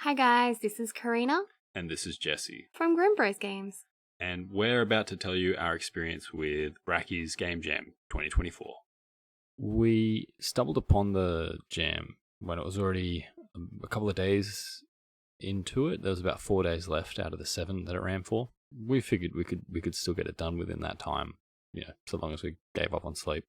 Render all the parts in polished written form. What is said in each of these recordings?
Hi guys, this is Karina And this is Jesse. from Grimm Games. And we're about to tell you our experience with Brackeys Game Jam 2024. We stumbled upon the jam when it was already a couple of days into it. There was about 4 days left out of the 7 that it ran for. We figured we could still get it done within that time, so long as we gave up on sleep.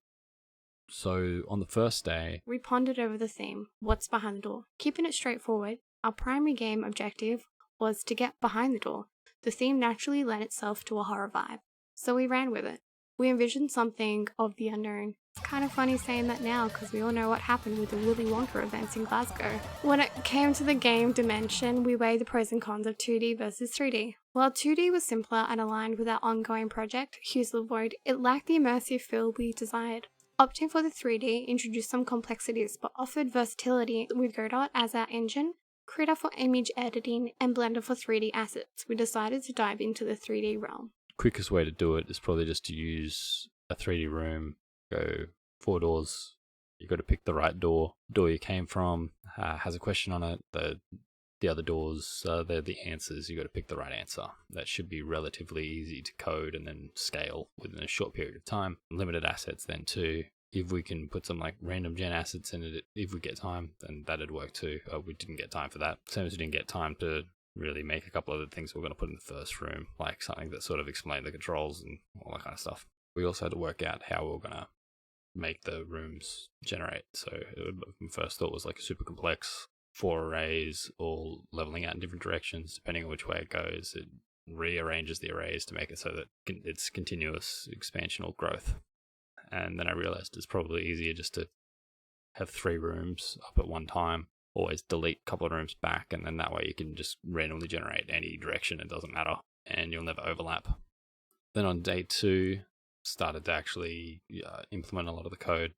So on the first day, We pondered over the theme, what's behind the door? Keeping it straightforward, our primary game objective was to get behind the door. The theme naturally lent itself to a horror vibe, so we ran with it. We envisioned something of the unknown. It's kind of funny saying that now because we all know what happened with the Willy Wonka events in Glasgow. When it came to the game dimension, we weighed the pros and cons of 2D versus 3D. While 2D was simpler and aligned with our ongoing project, Hughes Void, it lacked the immersive feel we desired. Opting for the 3D introduced some complexities but offered versatility with Godot as our engine, Krita for image editing, and Blender for 3D assets. We decided to dive into the 3D realm. quickest way to do it is probably just to use a 3D room, go 4 doors. You got to pick the right door. Door you came from has a question on it. The other doors, they're the answers. You got to pick the right answer. That should be relatively easy to code and then scale within a short period of time. Limited assets then too. If we can put some like random gen assets in it, if we get time, then that'd work too. We didn't get time for that. Same as we didn't get time to really make a couple of the things we're going to put in the first room, like something that sort of explained the controls and all that kind of stuff. We also had to work out how we were going to make the rooms generate. So my first thought was like super complex, 4 arrays all leveling out in different directions. Depending on which way it goes, it rearranges the arrays to make it so that it's continuous expansion or growth. And then I realized it's probably easier just to have 3 rooms up at one time. Always delete a couple of rooms back, and then that way you can just randomly generate any direction. It doesn't matter, and you'll never overlap. Then on day 2, started to actually implement a lot of the code,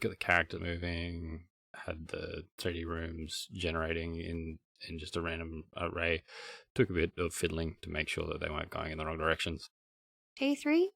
get the character moving, had the 3D rooms generating in just a random array. Took a bit of fiddling to make sure that they weren't going in the wrong directions. Day 3,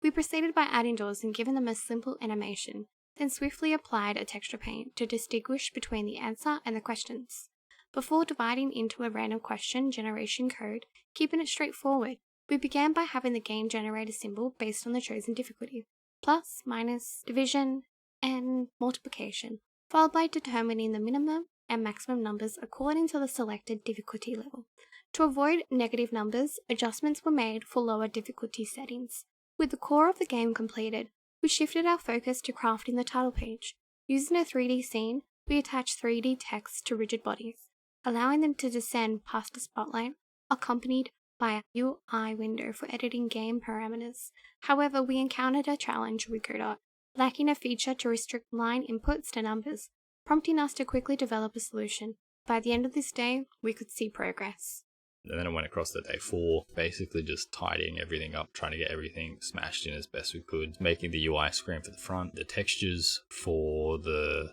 we proceeded by adding doors and giving them a simple animation, then swiftly applied a texture paint to distinguish between the answer and the questions. Before dividing into a random question generation code, keeping it straightforward, we began by having the game generate a symbol based on the chosen difficulty, plus, minus, division, and multiplication, followed by determining the minimum and maximum numbers according to the selected difficulty level. To avoid negative numbers, adjustments were made for lower difficulty settings. With the core of the game completed, we shifted our focus to crafting the title page. Using a 3D scene, we attached 3D text to rigid bodies, allowing them to descend past a spotlight, accompanied by a UI window for editing game parameters. However, we encountered a challenge with Godot, lacking a feature to restrict line inputs to numbers, prompting us to quickly develop a solution. By the end of this day, we could see progress. And then I went across to day 4, basically just tidying everything up, trying to get everything smashed in as best we could, making the UI screen for the front, the textures for the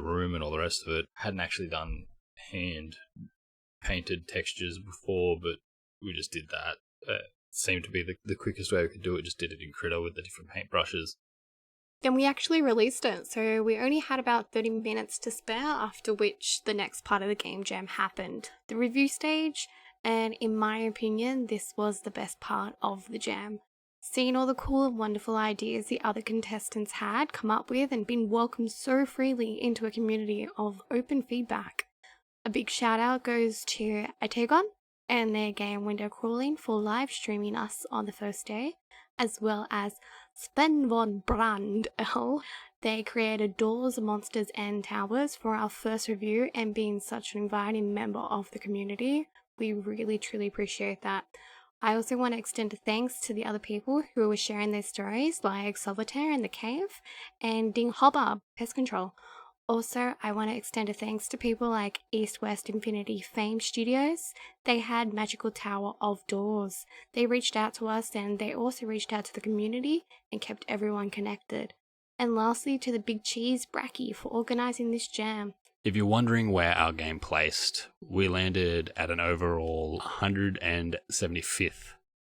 room and all the rest of it. Hadn't actually done hand painted textures before, but we just did that. Seemed to be the quickest way we could do it, just did it in Krita with the different paint brushes. Then we actually released it, so we only had about 30 minutes to spare, after which the next part of the game jam happened, the review stage. And in my opinion, this was the best part of the jam. Seeing all the cool and wonderful ideas the other contestants had come up with and been welcomed so freely into a community of open feedback. A big shout out goes to Atagon and their game Window Crawling for live streaming us on the first day, as well as Sven von Brand L. They created doors, monsters and towers for our first review, and being such an inviting member of the community, we really truly appreciate that. I also want to extend a thanks to the other people who were sharing their stories, like Solitaire in the Cave and Ding Hobber, Pest Control. Also, I want to extend a thanks to people like East West Infinity Fame Studios. They had Magical Tower of Doors. They reached out to us, and they also reached out to the community and kept everyone connected. And lastly, to the Big Cheese Bracky for organising this jam. If you're wondering where our game placed, we landed at an overall 175th,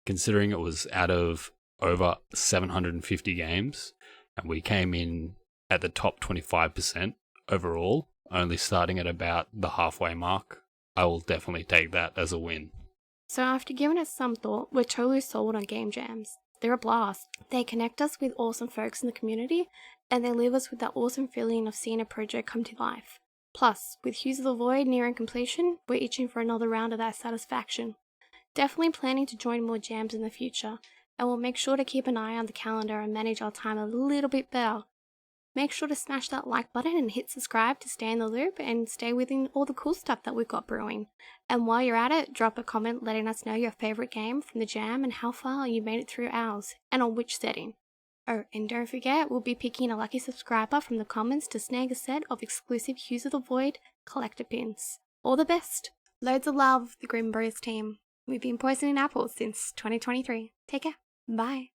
considering it was out of over 750 games, and we came in at the top 25% overall, only starting at about the halfway mark I will definitely take that as a win. So after giving it some thought, we're totally sold on game jams. They're a blast. They connect us with awesome folks in the community, and they leave us with that awesome feeling of seeing a project come to life. Plus, with Hues of the Void nearing completion, we're itching for another round of that satisfaction. Definitely planning to join more jams in the future, and we'll make sure to keep an eye on the calendar and manage our time a little bit better. Make sure to smash that like button and hit subscribe to stay in the loop and stay within all the cool stuff that we've got brewing. And while you're at it, drop a comment letting us know your favourite game from the jam and how far you made it through ours, and on which setting. Oh, and don't forget, we'll be picking a lucky subscriber from the comments to snag a set of exclusive Hues of the Void collector pins. All the best! Loads of love, the Grimm Brews team. We've been poisoning apples since 2023. Take care. Bye.